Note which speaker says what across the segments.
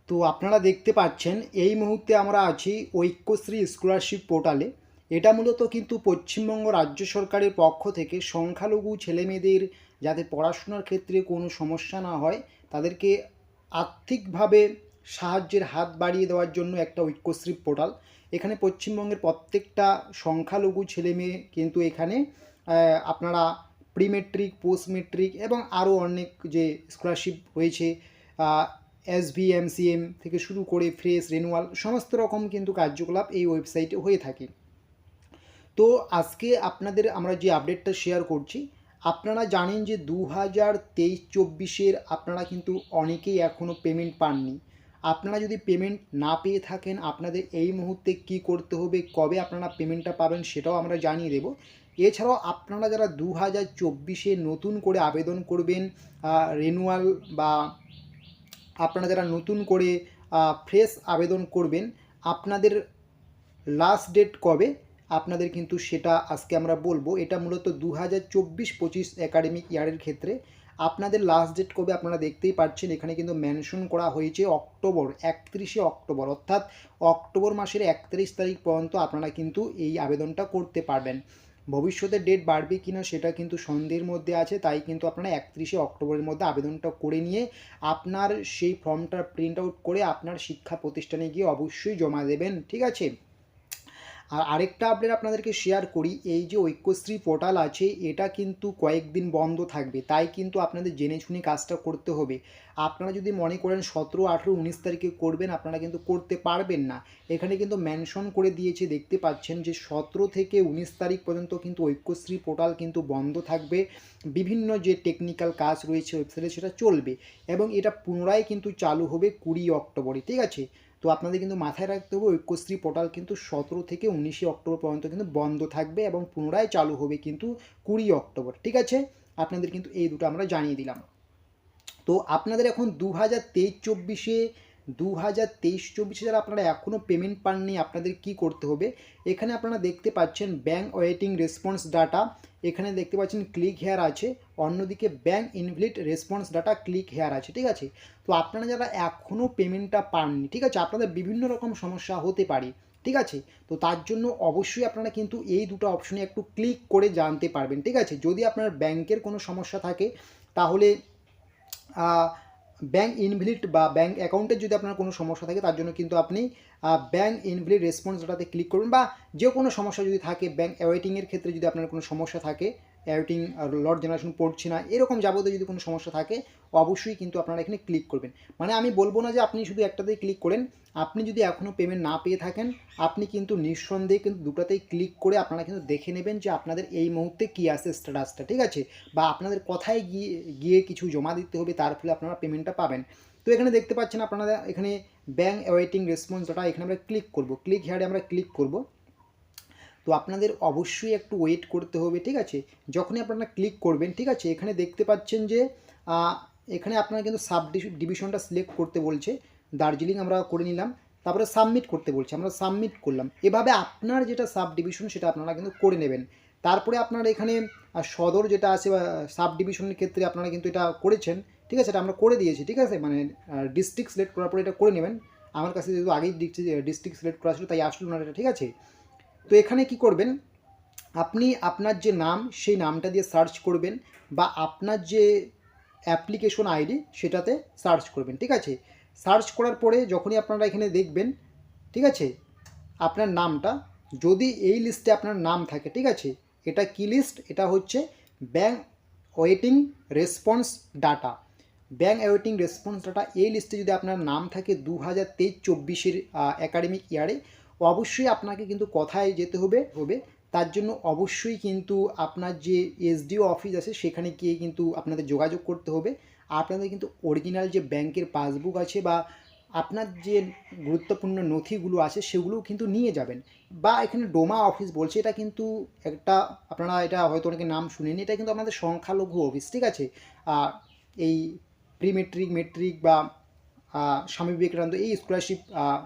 Speaker 1: তো আপনারা দেখতে পাচ্ছেন এই মুহূর্তে আমরা আছি ঐক্যশ্রী স্কলারশিপ পোর্টালে। এটা মূলত কিন্তু পশ্চিমবঙ্গ রাজ্য সরকারের পক্ষ থেকে সংখ্যালঘু ছেলেমেয়েদের যাতে পড়াশোনার ক্ষেত্রে কোনো সমস্যা না হয় তাদেরকে আর্থিকভাবে সাহায্যের হাত বাড়িয়ে দেওয়ার জন্য একটা ঐক্যশ্রী পোর্টাল। এখানে পশ্চিমবঙ্গের প্রত্যেকটা সংখ্যালঘু ছেলেমেয়ে কিন্তু এখানে আপনারা প্রি মেট্রিক, পোস্ট মেট্রিক এবং আরও অনেক যে স্কলারশিপ রয়েছে, এসভিএমসিএম থেকে শুরু করে ফ্রেশ, রেনুয়াল সমস্ত রকম কিন্তু কার্যকলাপ এই ওয়েবসাইটে হয়ে থাকে। তো আজকে আপনাদের আমরা যে আপডেটটা শেয়ার করছি, আপনারা জানেন যে 2023-24 আপনারা কিন্তু অনেকেই এখনও পেমেন্ট পাননি। আপনারা যদি পেমেন্ট না পেয়ে থাকেন আপনাদের এই মুহূর্তে কি করতে হবে, কবে আপনারা পেমেন্টটা পাবেন সেটাও আমরা জানিয়ে দেব। এছাড়াও আপনারা যারা 2024 নতুন করে আবেদন করবেন, রেনুয়াল বা আপনারা যারা নতুন করে ফ্রেশ আবেদন করবেন, আপনাদের লাস্ট ডেট কবে আপনাদের কিন্তু সেটা আজকে আমরা বলবো। এটা মূলত 2024-25 একাডেমিক ইয়ারের ক্ষেত্রে আপনাদের লাস্ট ডেট কবে আপনারা দেখতেই পাচ্ছেন এখানে কিন্তু মেনশন করা হয়েছে অক্টোবর 31শে অক্টোবর, অর্থাৎ অক্টোবর মাসের 31 তারিখ পর্যন্ত আপনারা কিন্তু এই আবেদনটা করতে পারবেন। ভবিষ্যতে ডেট বাড়বে কিনা সেটা কিন্তু সন্দেহের মধ্যে আছে, তাই কিন্তু আপনারা 31শে অক্টোবরের মধ্যে আবেদনটা করে নিয়ে আপনার সেই ফর্মটা প্রিন্ট আউট করে আপনার শিক্ষা প্রতিষ্ঠানে গিয়ে অবশ্যই জমা দেবেন, ঠিক আছে। আর আরেকটা আপডেট আপনাদেরকে শেয়ার করি, এই যে ঐক্যশ্রী পোর্টাল আছে এটা কিন্তু কয়েকদিন বন্ধ থাকবে, তাই কিন্তু আপনাদের জেনে শুনে কাজটা করতে হবে। আপনারা যদি মনে করেন 17, 18, 19 তারিখে করবেন আপনারা কিন্তু করতে পারবেন না। এখানে কিন্তু মেনশন করে দিয়েছে, দেখতে পাচ্ছেন যে 17 থেকে 19 তারিখ পর্যন্ত কিন্তু ঐক্যশ্রী পোর্টাল কিন্তু বন্ধ থাকবে। বিভিন্ন যে টেকনিক্যাল কাজ রয়েছে ওয়েবসাইটে সেটা চলবে এবং এটা পুনরায় কিন্তু চালু হবে 20 অক্টোবরে, ঠিক আছে। তো আপনাদের কিন্তু মাথায় রাখতে হবে ঐক্যশ্রী পোর্টাল কিন্তু 17 থেকে 19 অক্টোবর পর্যন্ত কিন্তু বন্ধ থাকবে এবং পুনরায় চালু হবে কিন্তু 20 অক্টোবর, ঠিক আছে। আপনাদের কিন্তু এই দুটো আমরা জানিয়ে দিলাম। তো আপনাদের এখন 2023-24 যারা আপনারা এখনও পেমেন্ট পাননি আপনাদের কি করতে হবে, এখানে আপনারা দেখতে পাচ্ছেন ব্যাঙ্ক ওয়েটিং রেসপন্স ডাটা, এখানে দেখতে পাচ্ছেন ক্লিক হেয়ার আছে, অন্যদিকে bank invalid response data click here আছে, ঠিক আছে। তো আপনারা যারা এখনও পেমেন্টটা পাননি, ঠিক আছে, আপনাদের বিভিন্ন রকম সমস্যা হতে পারে, ঠিক আছে। তো তার জন্য অবশ্যই আপনারা কিন্তু এই দুটো অপশনে একটু ক্লিক করে জানতে পারবেন, ঠিক আছে। যদি আপনার ব্যাংকের কোনো সমস্যা থাকে তাহলে ব্যাঙ্ক ইনভ্যালিড বা ব্যাঙ্ক অ্যাকাউন্টের যদি আপনার কোনো সমস্যা থাকে তার জন্য কিন্তু আপনি ব্যাঙ্ক ইনভ্যালিড রেসপন্স ডাটাতে ক্লিক করবেন, বা যে কোনো সমস্যা যদি থাকে ব্যাঙ্ক অ্যাওয়েটিংয়ের ক্ষেত্রে যদি আপনার কোনো সমস্যা থাকে, অ্যাওয়েটিং লট জেনারেশন পড়ছে না এরকম যাবতীয় যদি কোনো সমস্যা থাকে অবশ্যই কিন্তু আপনারা এখানে ক্লিক করবেন। মানে আমি বলবো না যে আপনি শুধু একটাতেই ক্লিক করেন, আপনি যদি এখনও পেমেন্ট না পেয়ে থাকেন আপনি কিন্তু নিঃসন্দেহে কিন্তু দুটাতেই ক্লিক করে আপনারা কিন্তু দেখে নেবেন যে আপনাদের এই মুহূর্তে কী আছে স্ট্যাটাসটা, ঠিক আছে, বা আপনাদের কোথায় গিয়ে গিয়ে কিছু জমা দিতে হবে তার ফলে আপনারা পেমেন্টটা পাবেন। তো এখানে দেখতে পাচ্ছেন আপনারা এখানে ব্যাঙ্ক অ্যাওয়েটিং রেসপন্স ডাটা, এখানে আমরা ক্লিক করব, ক্লিক হেয়ারে আমরা ক্লিক করব। তো আপনাদের অবশ্যই একটু ওয়েট করতে হবে, ঠিক আছে। যখনই আপনারা ক্লিক করবেন, ঠিক আছে, এখানে দেখতে পাচ্ছেন যে এখানে আপনারা কিন্তু সাব ডিভিশনটা সিলেক্ট করতে বলছে, দার্জিলিং আমরা করে নিলাম, তারপরে সাবমিট করতে বলছে, আমরা সাবমিট করলাম। এভাবে আপনার যেটা সাব ডিভিশন সেটা আপনারা কিন্তু করে নেবেন। তারপরে আপনারা এখানে সদর যেটা আছে বা সাব ডিভিশনের ক্ষেত্রে আপনারা কিন্তু এটা করেছেন, ঠিক আছে, এটা আমরা করে দিয়েছি, ঠিক আছে, মানে ডিস্ট্রিক্ট সিলেক্ট করার পরে এটা করে নেবেন। আমার কাছে যেহেতু আগেই ডিস্ট্রিক্ট সিলেক্ট করা ছিল তাই আসলো না এটা, ঠিক আছে। তো এখানে কি করবেন, আপনি আপনার যে নাম সেই নামটা দিয়ে সার্চ করবেন, বা আপনার যে অ্যাপ্লিকেশন আইডি সেটাতে সার্চ করবেন, ঠিক আছে। সার্চ করার পরে যখনই আপনারা এখানে দেখবেন, ঠিক আছে, আপনার নামটা যদি এই লিস্টে আপনার নাম থাকে, ঠিক আছে, এটা কি লিস্ট, এটা হচ্ছে bank waiting response data. Bank waiting response data এই লিস্টে যদি আপনার নাম থাকে 2023-24 একাডেমিক ইয়ারে, অবশ্যই আপনাকে কিন্তু কোথায় যেতে হবে, তার জন্য অবশ্যই কিন্তু আপনার যে এসডিও অফিস আছে সেখানে গিয়ে কিন্তু আপনাদের যোগাযোগ করতে হবে। আপনাদের কিন্তু অরিজিনাল যে ব্যাংকের পাসবুক আছে বা আপনার যে গুরুত্বপূর্ণ নথিগুলো আছে সেগুলোও কিন্তু নিয়ে যাবেন। বা এখানে ডোমা অফিস বলছে, এটা কিন্তু একটা, আপনারা এটা হয়তো অনেকে নাম শুনেনি, এটা কিন্তু আপনাদের সংখ্যালঘু অফিস, ঠিক আছে। এই প্রি মেট্রিক, মেট্রিক বা স্বামী বিবেকানন্দ এই স্কলারশিপ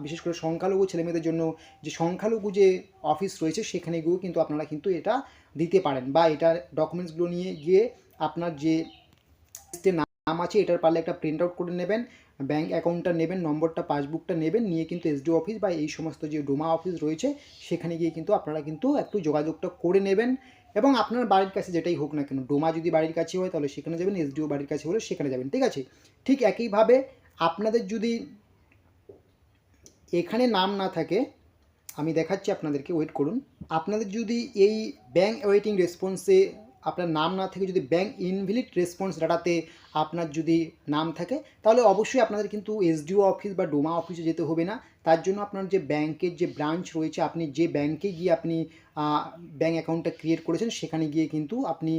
Speaker 1: বিশেষ করে সংখ্যালঘু ছেলেমেয়েদের জন্য যে সংখ্যালঘু যে অফিস রয়েছে সেখানে গিয়েও কিন্তু আপনারা কিন্তু এটা দিতে পারেন, বা এটার ডকুমেন্টসগুলো নিয়ে গিয়ে আপনার যে নাম আছে এটার পারলে একটা প্রিন্ট আউট করে নেবেন, ব্যাঙ্ক অ্যাকাউন্টটা নেবেন, নম্বরটা, পাসবুকটা নেবেন, নিয়ে কিন্তু এসডিও অফিস বা এই সমস্ত যে ডোমা অফিস রয়েছে সেখানে গিয়ে কিন্তু আপনারা কিন্তু একটু যোগাযোগটা করে নেবেন। এবং আপনার বাড়ির কাছে যেটাই হোক না কেন, ডোমা যদি বাড়ির কাছে হয় তাহলে সেখানে যাবেন, এসডিও বাড়ির কাছে হলে সেখানে যাবেন, ঠিক আছে। ঠিক একইভাবে আপনাদের যদি এখানে নাম না থাকে, আমি দেখাচ্ছি আপনাদেরকে, ওয়েট করুন। আপনাদের যদি এই ব্যাঙ্ক অ্যাওয়েটিং রেসপন্সে আপনার নাম না থাকে, যদি ব্যাঙ্ক ইনভ্যালিড রেসপন্স ডাটাতে আপনার যদি নাম থাকে, তাহলে অবশ্যই আপনাদের কিন্তু এসডিও অফিস বা ডোমা অফিসে যেতে হবে না। তার জন্য আপনার যে ব্যাংকের যে ব্রাঞ্চ রয়েছে, আপনি যে ব্যাংকে গিয়ে আপনি ব্যাঙ্ক অ্যাকাউন্টটা ক্রিয়েট করেছেন সেখানে গিয়ে কিন্তু আপনি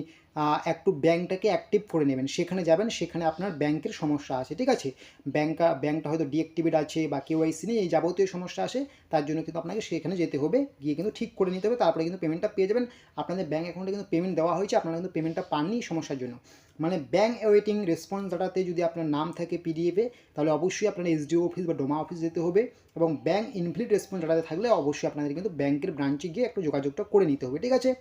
Speaker 1: একটু ব্যাঙ্কটাকে অ্যাক্টিভ করে নেবেন, সেখানে যাবেন, সেখানে আপনার ব্যাংকের সমস্যা আছে, ঠিক আছে, ব্যাঙ্কটা হয়তো ডিঅ্যাক্টিভেট আছে বা কেওয়াইসি নেই, এই যাবতীয় সমস্যা আসে, তার জন্য কিন্তু আপনাকে সেখানে যেতে হবে, গিয়ে কিন্তু ঠিক করে নিতে হবে, তারপরে কিন্তু পেমেন্টটা পেয়ে যাবেন। আপনাদের ব্যাঙ্ক অ্যাকাউন্টে কিন্তু পেমেন্ট দেওয়া হয়েছে, আপনারা কিন্তু পেমেন্টটা পাননি সমস্যার জন্য। মানে ব্যাঙ্ক অ্যাওয়েটিং রেসপন্স ডাটাতে যদি আপনার নাম থাকে পিডিএফে, তাহলে অবশ্যই আপনার এসডিও অফিস বা ডোমা অফিস যেতে হবে। এবং ব্যাঙ্ক ইনভ্যালিড রেসপন্স ডাটাতে থাকলে অবশ্যই আপনাদের কিন্তু ব্যাংকের ব্রাঞ্চে গিয়ে একটু যোগাযোগটা করে নিতে হবে, ঠিক আছে।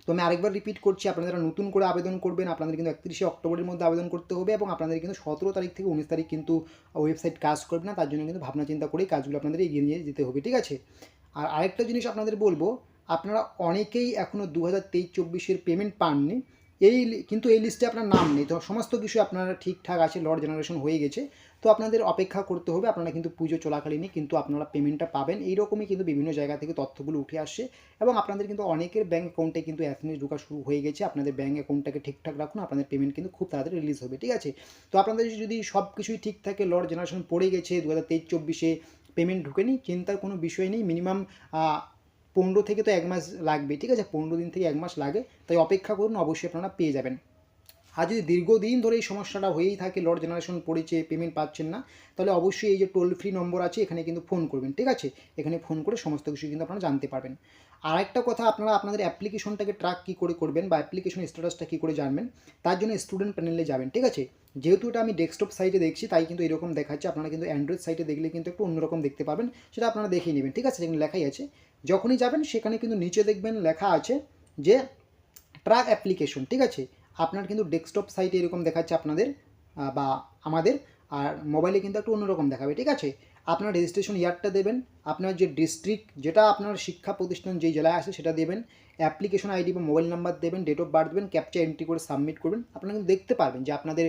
Speaker 1: তো আমি আরেকবার রিপিট করছি, আপনারা যারা নতুন করে আবেদন করবেন আপনাদের কিন্তু 31শে অক্টোবরের মধ্যে আবেদন করতে হবে, এবং আপনাদের কিন্তু 17 তারিখ থেকে 19 তারিখ কিন্তু ওয়েবসাইট কাজ করবে না, তার জন্য কিন্তু ভাবনা চিন্তা করেই কাজগুলো আপনাদের এগিয়ে নিয়ে যেতে হবে, ঠিক আছে। আর আরেকটা জিনিস আপনাদের বলবো, আপনারা অনেকেই এখনও 2023-24-এর পেমেন্ট পাননি, কিন্তু এই লিস্টে আপনার নাম নেই, তো সমস্ত কিছু আপনারা ঠিকঠাক আছে, লট জেনারেশন হয়ে গেছে, তো আপনাদের অপেক্ষা করতে হবে, আপনারা কিন্তু পুজো চলাকালীনই কিন্তু আপনারা পেমেন্টটা পাবেন। এইরকমই কিন্তু বিভিন্ন জায়গা থেকে তথ্যগুলো উঠে আসছে, এবং আপনাদের কিন্তু অনেকের ব্যাঙ্ক অ্যাকাউন্টে কিন্তু এসএমএস ঢোকা শুরু হয়ে গেছে। আপনাদের ব্যাঙ্ক অ্যাকাউন্টটাকে ঠিকঠাক রাখুন, আপনাদের পেমেন্ট কিন্তু খুব তাড়াতাড়ি রিলিজ হবে, ঠিক আছে। তো আপনাদের যদি সব কিছুই ঠিক থাকে, লট জেনারেশন পড়ে গেছে, 2023-24-এ পেমেন্ট ঢুকেনি, চিন্তার কোনো বিষয় নেই, মিনিমাম 15 থেকে তো 1 মাস লাগবে, ঠিক আছে, 15 দিন থেকে 1 মাস লাগে, তাই অপেক্ষা করুন, অবশ্যই আপনারা পেয়ে যাবেন। আর যদি দীর্ঘদিন ধরে এই সমস্যাটা হয়েই থাকে, লট জেনারেশন পড়েছে, পেমেন্ট পাচ্ছেন না, তাহলে অবশ্যই এই যে টোল ফ্রি নম্বর আছে এখানে কিন্তু ফোন করবেন, ঠিক আছে, এখানে ফোন করে সমস্ত কিছু কিন্তু আপনারা জানতে পারবেন। আর একটা কথা, আপনারা আপনাদের অ্যাপ্লিকেশনটাকে ট্র্যাক কী করে করবেন বা অ্যাপ্লিকেশন স্ট্যাটাসটা কী করে জানবেন, তার জন্য স্টুডেন্ট প্যানেলে যাবেন, ঠিক আছে। যেহেতু এটা আমি ডেস্কটপ সাইটে দেখছি তাই কিন্তু এরকম দেখাচ্ছে, আপনারা কিন্তু অ্যান্ড্রয়েড সাইটে দেখলে কিন্তু একটু অন্যরকম দেখতে পাবেন, সেটা আপনারা দেখেই নেবেন, ঠিক আছে, যেখানে লেখাই আছে। যখনই যাবেন সেখানে কিন্তু নিচে দেখবেন লেখা আছে যে ট্র্যাক অ্যাপ্লিকেশন, ঠিক আছে। আপনার কিন্তু ডেস্কটপ সাইটে এরকম দেখাচ্ছে আপনাদের বা আমাদের, আর মোবাইলে কিন্তু একটু অন্যরকম দেখাবে, ঠিক আছে। আপনার রেজিস্ট্রেশন ইয়ারটা দেবেন, আপনার যে ডিস্ট্রিক্ট যেটা আপনার শিক্ষা প্রতিষ্ঠান যেই জেলায় আছে সেটা দেবেন, অ্যাপ্লিকেশন আইডি বা মোবাইল নাম্বার দেবেন, ডেট অফ বার্থ দেবেন, ক্যাপচা এন্ট্রি করে সাবমিট করবেন। আপনারা কিন্তু দেখতে পারবেন যে আপনাদের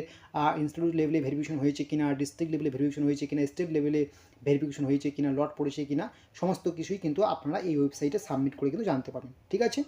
Speaker 1: ইনস্টিটিউট লেভেলে ভেরিফিকেশন হয়েছে কিনা, ডিস্ট্রিক্ট লেভেলে ভেরিফিকেশন হয়েছে কিনা, স্টেট লেভেলে ভেরিফিকেশন হয়েছে কিনা, লট পড়েছে কিনা, সমস্ত কিছুই কিন্তু আপনারা এই ওয়েবসাইটে সাবমিট করে কিন্তু জানতে পারবেন, ঠিক আছে।